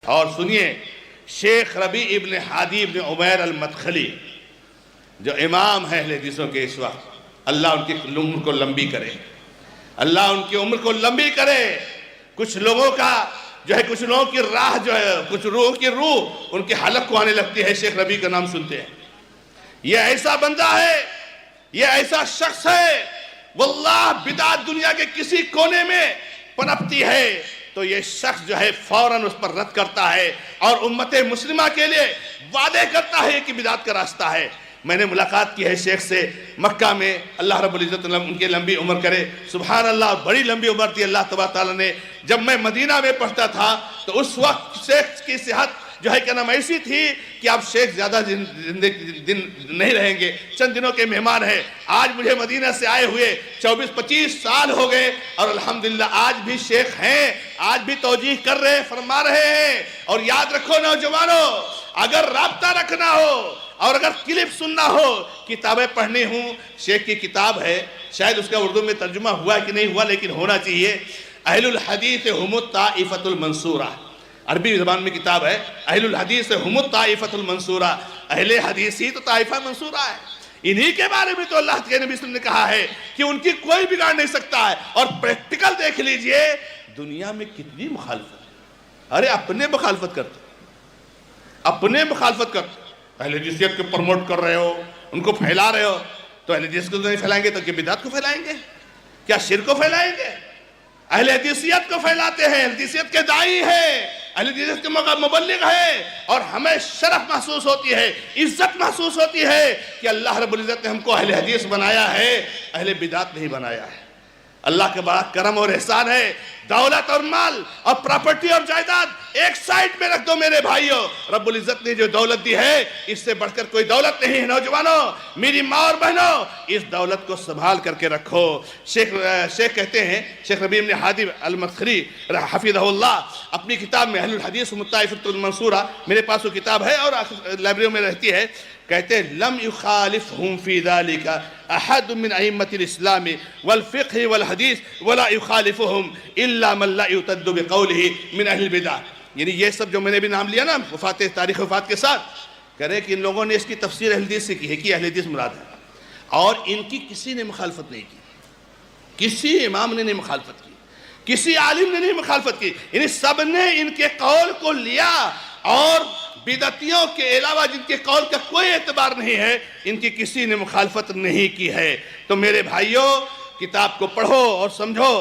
اور سنیے شیخ ربیع ابن ہادی ابن عمیر المدخلی جو امام ہیں اہل حدیثوں کے اس وقت، اللہ ان کی عمر کو لمبی کرے، اللہ ان کی عمر کو لمبی کرے۔ کچھ لوگوں کا جو ہے، کچھ لوگوں کی راہ جو ہے، کچھ روحوں کی روح ان کے حلق کو آنے لگتی ہے شیخ ربیع کا نام سنتے ہیں۔ یہ ایسا بندہ ہے، یہ ایسا شخص ہے، واللہ بدعت دنیا کے کسی کونے میں پنپتی ہے تو یہ شخص جو ہے فوراً اس پر رد کرتا ہے اور امت مسلمہ کے لیے وعدے کرتا ہے کہ بدعت کا راستہ ہے۔ میں نے ملاقات کی ہے شیخ سے مکہ میں، اللہ رب العزت ان کی لمبی عمر کرے، سبحان اللہ، بڑی لمبی عمر دی اللہ تبارک تعالیٰ نے۔ جب میں مدینہ میں پڑھتا تھا تو اس وقت شیخ کی صحت جو ہے کہ نام ایسی تھی کہ اب شیخ زیادہ دن نہیں رہیں گے، چند دنوں کے مہمان ہیں۔ آج مجھے مدینہ سے آئے ہوئے 24-25 سال ہو گئے اور الحمدللہ آج بھی شیخ ہیں، آج بھی توجیہ کر رہے ہیں، فرما رہے ہیں۔ اور یاد رکھو نوجوانوں، اگر رابطہ رکھنا ہو اور اگر کلپ سننا ہو، کتابیں پڑھنی ہوں، شیخ کی کتاب ہے، شاید اس کا اردو میں ترجمہ ہوا کہ نہیں ہوا لیکن ہونا چاہیے، اہل الحدیث ہم الطائفۃ المنصورہ، عربی زبان میں کتاب ہے، اہل الحدیث ہم الطائفۃ المنصورہ، اہل حدیث ہی تو طائفہ منصورہ ہے۔ انہی کے بارے میں تو اللہ کے نبی صلی اللہ علیہ وسلم نے کہا ہے کہ ان کی کوئی بگاڑ نہیں سکتا ہے۔ اور پریکٹیکل دیکھ لیجئے دنیا میں کتنی مخالفت ہے، ارے اپنے مخالفت کرتے، اپنے مخالفت کرتے، اہل حدیثیت کو پروموٹ کر رہے ہو، ان کو پھیلا رہے ہو، تو اہل حدیث کو نہیں پھیلائیں گے تو کیا بدعت کو پھیلائیں گے؟ کیا شرک کو پھیلائیں گے؟ اہل حدیثیت کو پھیلاتے ہیں، اہل حدیثیت کے داعی ہیں، اہل حدیثیت کے مبلغ ہیں، اور ہمیں شرف محسوس ہوتی ہے، عزت محسوس ہوتی ہے کہ اللہ رب العزت نے ہم کو اہل حدیث بنایا ہے، اہل بدعت نہیں بنایا ہے۔ اللہ کے بڑا کرم اور احسان ہے۔ دولت اور مال اور پراپرٹی اور جائیداد ایک سائڈ میں رکھ دو میرے بھائیوں، رب العزت نے جو دولت دی ہے اس سے بڑھ کر کوئی دولت نہیں ہے۔ نوجوانوں، میری ماں اور بہنوں، اس دولت کو سنبھال کر کے رکھو۔ شیخ کہتے ہیں، شیخ ربیع بن ہادی المدخلی حفظہ اللہ اپنی کتاب میں اہل الحدیث الطائفۃ المنصورہ، میرے پاس وہ کتاب ہے اور لائبریری میں رہتی ہے، کہتے ہیں لم يخالفهم في ذلك احد من ائمة الاسلام والفقه والحديث ولا يخالفهم الا من لا يعتد بقوله من اهل البدع۔ یعنی یہ سب جو میں نے بھی نام لیا نا وفات، تاریخ وفات کے ساتھ، کہہ رہے کہ ان لوگوں نے اس کی تفسیر اہل حدیث سے کی ہے کہ اہل حدیث مراد ہے، اور ان کی کسی نے مخالفت نہیں کی، کسی امام نے نہیں مخالفت کی، کسی عالم نے نہیں مخالفت کی، یعنی سب نے ان کے قول کو لیا، اور بدعتیوں کے علاوہ جن کے قول کا کوئی اعتبار نہیں ہے ان کی کسی نے مخالفت نہیں کی ہے۔ تو میرے بھائیوں، کتاب کو پڑھو اور سمجھو۔